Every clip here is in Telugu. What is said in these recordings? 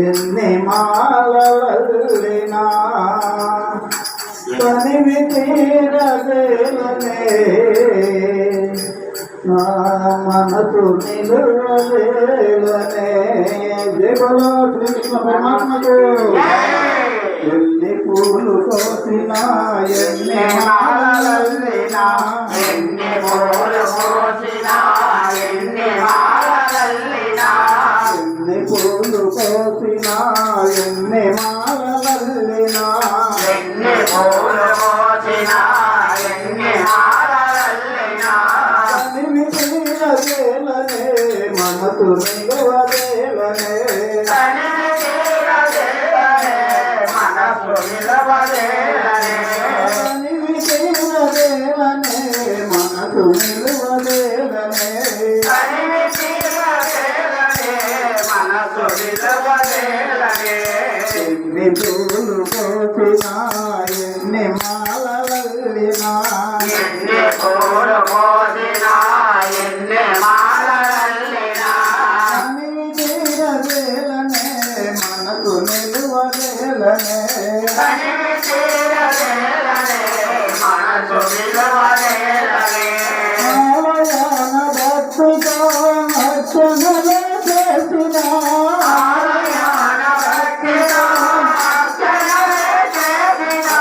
ఎన్ని మాలవల్లినా తనివి తీరదేలనే నా మనసు నిలువదేలనే. జై బోలో శ్రీకృష్ణ పరమాత్మకు. ఎన్ని పూలు కోసినా ఎన్ని మాలవల్లినా ఎన్ని పూలు కోసినా ఎన్ని మాలవల్లినా ఎన్ని పూలు కోసినా ఎన్ని మాలవల్లినా ఎన్ని పూలు కోసినా ఎన్ని మాలవల్లినా తనివి తీరదేలనే మనసు నిలువదేలనే. తనివి తీరదేలనే మనసు నిలవదేలనే తనివి తీరదేలనే మనసు నిలువదేలనే. తనివి తీరదేలనే మనసు నిలవదేలనే ఎన్ని పూలు కోసినా ఎన్ని మాలవల్లినా ఎన్ని పూలు కోసినా ఎన్ని మాలవల్లినా తనివి తీరదేలనే మనసు నిలువదేలనే. తనివి తీరదేలనే మనసు నిలవదేలనే ఆలయాన భక్తితో అర్చనలు చేసినా ఆలయాన భక్తితో అర్చనలే చేసినా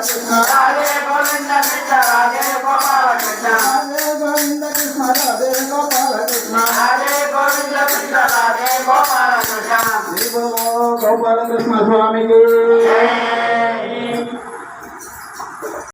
కృష్ణ రాధే గోవింద కృష్ణ రాధే గోపాల కృష్ణ రాధే గోవింద కృష్ణ రాధే గోపాల కృష్ణ రాధే గోవింద కృష్ణ రాధే గోపాల కృష్ణ శ్రీ గోపాల కృష్ణ స్వామికి జయ